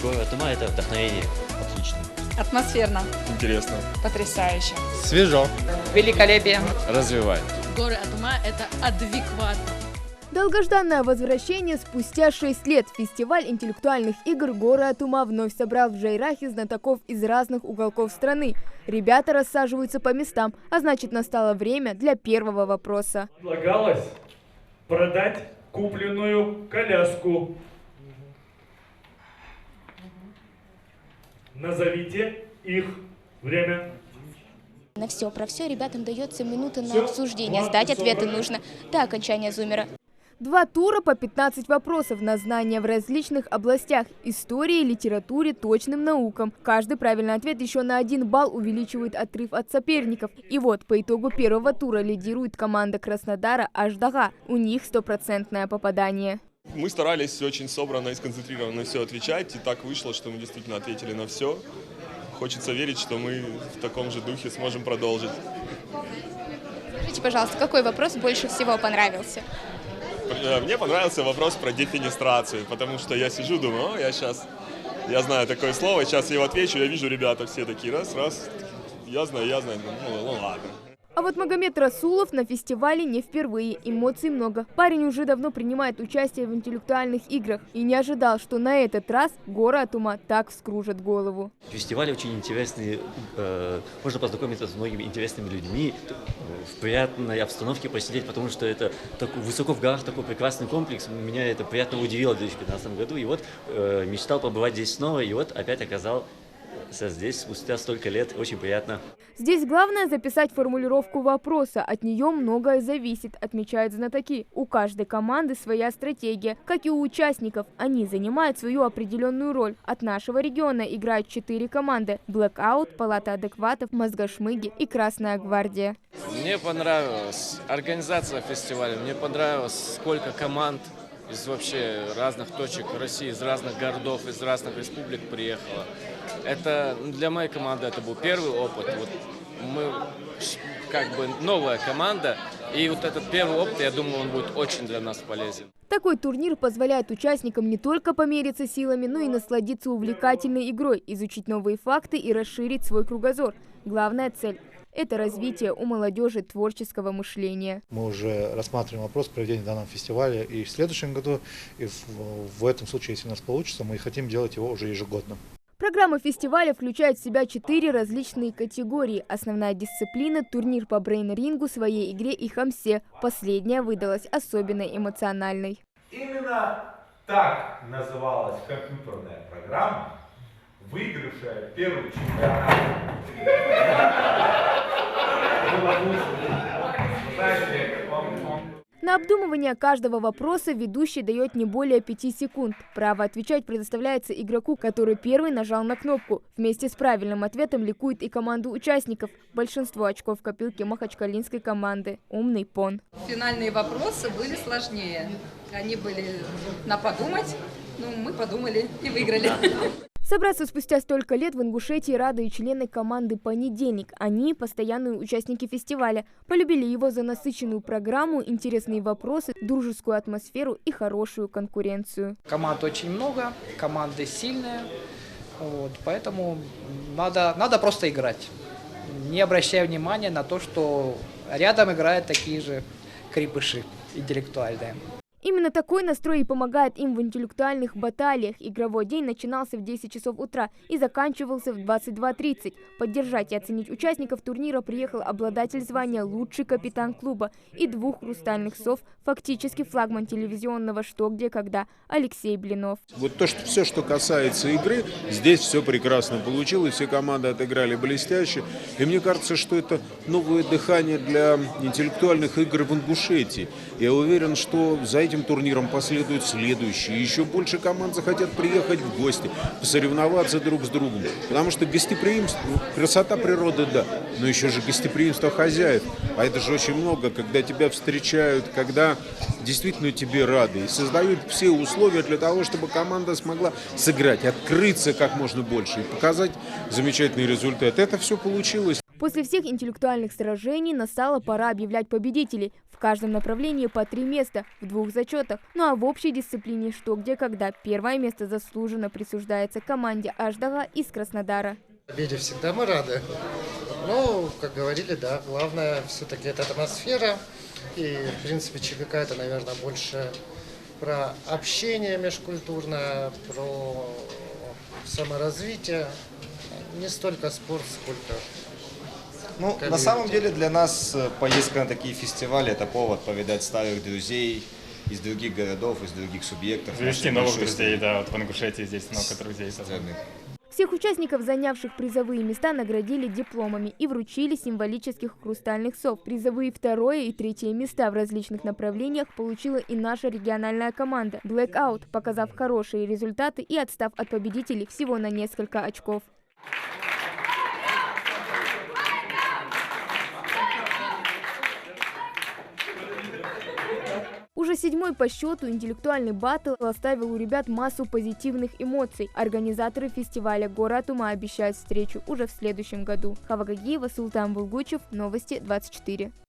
Город ума – это вдохновение. Отлично. Атмосферно. Интересно. Потрясающе. Свежо. Великолепие. Развивает. Город ума – это адекватно. Долгожданное возвращение спустя 6 лет. Фестиваль интеллектуальных игр «Город ума» вновь собрал в Джайрахе знатоков из разных уголков страны. Ребята рассаживаются по местам, а значит, настало время для первого вопроса. Предлагалось продать купленную коляску. Назовите их. Время. На все про все ребятам дается минута на обсуждение. Сдать ответы нужно до окончания зумера. 2 тура по 15 вопросов на знания в различных областях – истории, литературе, точным наукам. Каждый правильный ответ еще на 1 балл увеличивает отрыв от соперников. И вот по итогу первого тура лидирует команда Краснодара «Аждага». У них 100% попадание. Мы старались очень собранно и сконцентрированно все отвечать, и так вышло, что мы действительно ответили на все. Хочется верить, что мы в таком же духе сможем продолжить. Скажите, пожалуйста, какой вопрос больше всего понравился? Мне понравился вопрос про дефенестрацию, потому что я сижу, думаю, я знаю такое слово, сейчас я его отвечу, я вижу, ребята все такие, раз, я знаю, ну ладно. А вот Магомед Расулов на фестивале не впервые. Эмоций много. Парень уже давно принимает участие в интеллектуальных играх и не ожидал, что на этот раз «Город ума» так вскружит голову. Фестиваль очень интересный. Можно познакомиться с многими интересными людьми, в приятной обстановке посидеть, потому что это такой, высоко в горах такой прекрасный комплекс. Меня это приятно удивило в 2015 году. И вот мечтал побывать здесь снова, и вот опять оказался здесь спустя столько лет. Очень приятно. Здесь главное записать формулировку вопроса. От нее многое зависит, отмечают знатоки. У каждой команды своя стратегия, как и у участников. Они занимают свою определенную роль. От нашего региона играют 4 команды: Blackout, Палата адекватов, Мозгошмыги и Красная гвардия. Мне понравилась организация фестиваля, мне понравилось, сколько команд из вообще разных точек России, из разных городов, из разных республик приехало. Это для моей команды это был первый опыт. Вот мы как бы новая команда, и вот этот первый опыт, я думаю, он будет очень для нас полезен. Такой турнир позволяет участникам не только помериться силами, но и насладиться увлекательной игрой, изучить новые факты и расширить свой кругозор. Главная цель – это развитие у молодежи творческого мышления. Мы уже рассматриваем вопрос проведения данного фестиваля и в следующем году, и в этом случае, если у нас получится, мы хотим делать его уже ежегодно. Программа фестиваля включает в себя 4 различные категории. Основная дисциплина – турнир по брейн-рингу, своей игре и хамсе. Последняя выдалась особенно эмоциональной. Именно так называлась компьютерная программа, выигравшая первый чемпионат. На обдумывание каждого вопроса ведущий дает не более 5 секунд. Право отвечать предоставляется игроку, который первый нажал на кнопку. Вместе с правильным ответом ликует и команда участников. Большинство очков в копилке махачкалинской команды. Умный пон. Финальные вопросы были сложнее. Они были на подумать. Ну, мы подумали и выиграли. Собраться спустя столько лет в Ингушетии рады и члены команды «Понедельник». Они – постоянные участники фестиваля. Полюбили его за насыщенную программу, интересные вопросы, дружескую атмосферу и хорошую конкуренцию. Команд очень много, команды сильные, вот, поэтому надо просто играть. Не обращая внимания на то, что рядом играют такие же крепыши интеллектуальные. Именно такой настрой и помогает им в интеллектуальных баталиях. Игровой день начинался в 10 часов утра и заканчивался в 22:30. Поддержать и оценить участников турнира приехал обладатель звания «Лучший капитан клуба» и 2 хрустальных сов, фактически флагман телевизионного «Что, где, когда» Алексей Блинов. Вот все, что касается игры, здесь все прекрасно получилось, все команды отыграли блестяще. И мне кажется, что это новое дыхание для интеллектуальных игр в Ингушетии. Я уверен, что за этим турниром последуют следующие. Еще больше команд захотят приехать в гости, посоревноваться друг с другом. Потому что гостеприимство, красота природы, да, но еще же гостеприимство хозяев. А это же очень много, когда тебя встречают, когда действительно тебе рады. И создают все условия для того, чтобы команда смогла сыграть, открыться как можно больше и показать замечательный результат. Это все получилось. После всех интеллектуальных сражений настала пора объявлять победителей. В каждом направлении по 3 места, в 2 зачетах. Ну а в общей дисциплине «Что, где, когда» первое место заслуженно присуждается команде Аждага из Краснодара. Победе всегда мы рады. Но, как говорили, да, главное все-таки это атмосфера. И, в принципе, ЧГК это, наверное, больше про общение межкультурное, про саморазвитие. Не столько спорт, сколько... Ну, на самом деле для нас поездка на такие фестивали – это повод повидать старых друзей из других городов, из других субъектов. Завести новых друзей, да, вот в Ингушетии здесь много друзей. Всех участников, занявших призовые места, наградили дипломами и вручили символических хрустальных сов. Призовые 2-е и 3-е места в различных направлениях получила и наша региональная команда Blackout, показав хорошие результаты и отстав от победителей всего на несколько очков. Уже 7-й по счету интеллектуальный баттл оставил у ребят массу позитивных эмоций. Организаторы фестиваля «Город ума» обещают встречу уже в следующем году. Хава Гагиева, Султан Булгучев, Новости 24.